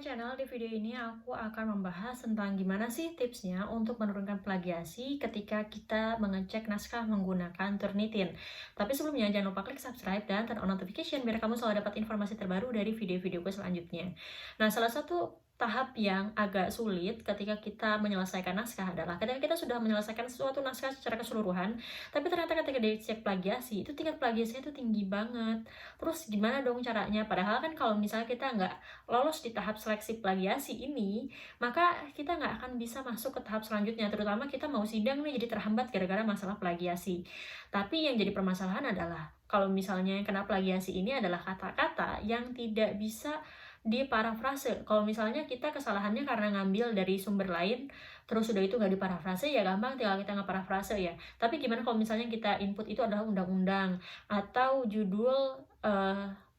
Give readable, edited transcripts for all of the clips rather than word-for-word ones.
channel. Di video ini aku akan membahas tentang gimana sih tipsnya untuk menurunkan plagiasi ketika kita mengecek naskah menggunakan Turnitin. Tapi sebelumnya jangan lupa klik subscribe dan turn on notification biar kamu selalu dapat informasi terbaru dari video-videoku selanjutnya. Nah, salah satu tahap yang agak sulit ketika kita menyelesaikan naskah adalah ketika kita sudah menyelesaikan suatu naskah secara keseluruhan, tapi ternyata ketika dicek plagiasi, itu tingkat plagiasinya itu tinggi banget. Terus gimana dong caranya? Padahal kan kalau misalnya kita nggak lolos di tahap seleksi plagiasi ini, maka kita nggak akan bisa masuk ke tahap selanjutnya, terutama kita mau sidang nih jadi terhambat gara-gara masalah plagiasi. Tapi yang jadi permasalahan adalah kalau misalnya yang kena plagiasi ini adalah kata-kata yang tidak bisa diparafrase. Kalau misalnya kita kesalahannya karena ngambil dari sumber lain, terus udah itu nggak diparafrase, ya gampang tinggal kita ngeparafrase ya. Tapi gimana kalau misalnya kita input itu adalah undang-undang atau judul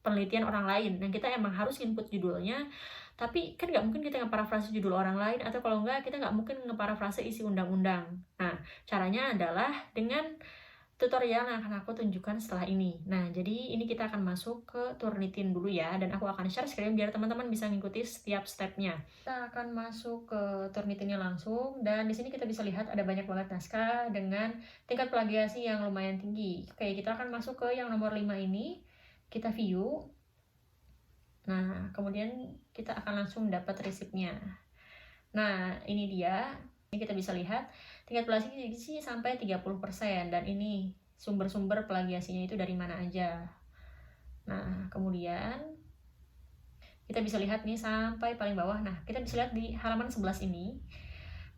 penelitian orang lain, dan kita emang harus input judulnya, tapi kan nggak mungkin kita ngeparafrase judul orang lain, atau kalau nggak kita nggak mungkin ngeparafrase isi undang-undang. Nah, caranya adalah dengan tutorial yang akan aku tunjukkan setelah ini. Nah, jadi ini kita akan masuk ke Turnitin dulu ya, dan aku akan share screen biar teman-teman bisa ngikuti setiap stepnya. Kita akan masuk ke Turnitinnya langsung, dan di sini kita bisa lihat ada banyak banget naskah dengan tingkat plagiasi yang lumayan tinggi. Oke, kita akan masuk ke yang nomor 5 ini, kita view. Nah, kemudian kita akan langsung dapat resipnya. Nah, ini dia. Ini kita bisa lihat tingkat plagiasi sampai 30%, dan ini sumber-sumber plagiasinya itu dari mana aja. Nah, kemudian kita bisa lihat nih sampai paling bawah. Nah, kita bisa lihat di halaman 11 ini.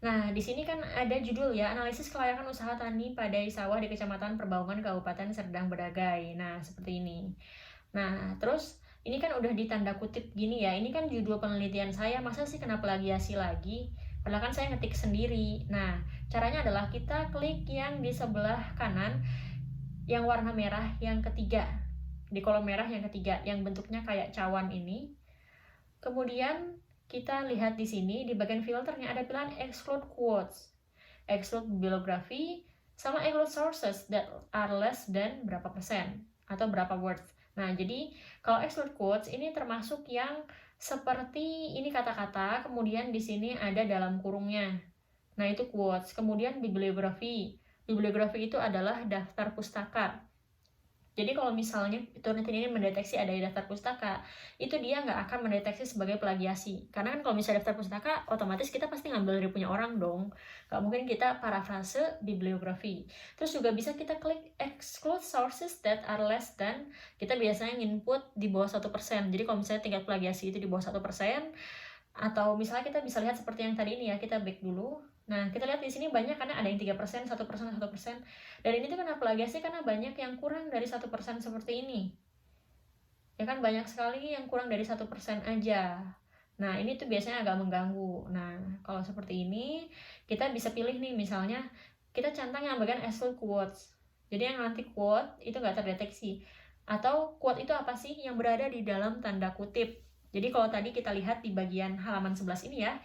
Nah, di sini kan ada judul ya, analisis kelayakan usaha tani padai sawah di Kecamatan Perbaungan Kabupaten Serdang Bedagai. Nah, seperti ini. Nah, terus ini kan udah ditanda kutip gini ya, ini kan judul penelitian saya, masa sih kena plagiasi lagi? Padahal kan saya ngetik sendiri. Nah, caranya adalah kita klik yang di sebelah kanan, yang warna merah yang ketiga, di kolom merah yang ketiga, yang bentuknya kayak cawan ini. Kemudian kita lihat di sini, di bagian filternya ada pilihan exclude quotes, exclude bibliography, sama exclude sources that are less than berapa persen, atau berapa words. Nah, jadi kalau exclude quotes ini termasuk yang seperti ini kata-kata, kemudian di sini ada dalam kurungnya. Nah, itu quotes. Kemudian bibliografi. Bibliografi itu adalah daftar pustaka. Jadi kalau misalnya Turnitin ini mendeteksi ada di daftar pustaka, itu dia nggak akan mendeteksi sebagai plagiasi. Karena kan kalau misalnya daftar pustaka, otomatis kita pasti ngambil dari punya orang dong. Nggak mungkin kita parafrase bibliografi. Terus juga bisa kita klik exclude sources that are less than, kita biasanya input di bawah 1%. Jadi kalau misalnya tingkat plagiasi itu di bawah 1%, atau misalnya kita bisa lihat seperti yang tadi ini ya, kita back dulu. Nah, kita lihat di sini banyak karena ada yang 3%, 1%, 1%. Dan ini tuh kenapa plagiasi? Karena banyak yang kurang dari 1% seperti ini. Ya kan, banyak sekali yang kurang dari 1% aja. Nah, ini tuh biasanya agak mengganggu. Nah, kalau seperti ini, kita bisa pilih nih, misalnya kita centang yang bagian exclude quotes. Jadi yang nanti quote itu nggak terdeteksi. Atau quote itu apa sih? Yang berada di dalam tanda kutip. Jadi kalau tadi kita lihat di bagian halaman 11 ini ya,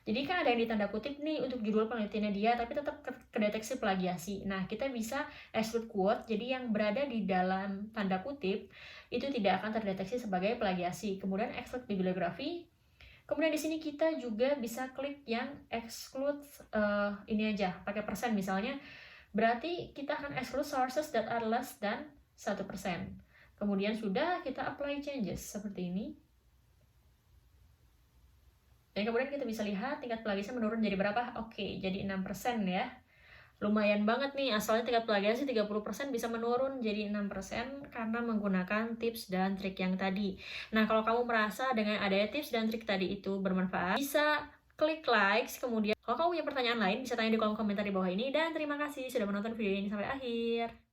jadi kan ada yang ditanda kutip nih untuk judul penelitiannya dia, tapi tetap kedeteksi plagiasi. Nah, kita bisa exclude quote, jadi yang berada di dalam tanda kutip itu tidak akan terdeteksi sebagai plagiasi. Kemudian exclude bibliografi. Kemudian di sini kita juga bisa klik yang exclude ini aja, pakai persen misalnya. Berarti kita akan exclude sources that are less than 1%. Kemudian sudah kita apply changes seperti ini. Dan kemudian kita bisa lihat tingkat plagiasi menurun jadi berapa? Oke, jadi 6% ya. Lumayan banget nih, asalnya tingkat plagiasi 30% bisa menurun jadi 6% karena menggunakan tips dan trik yang tadi. Nah, kalau kamu merasa dengan adanya tips dan trik tadi itu bermanfaat, bisa klik likes, kemudian kalau kamu punya pertanyaan lain bisa tanya di kolom komentar di bawah ini, dan terima kasih sudah menonton video ini sampai akhir.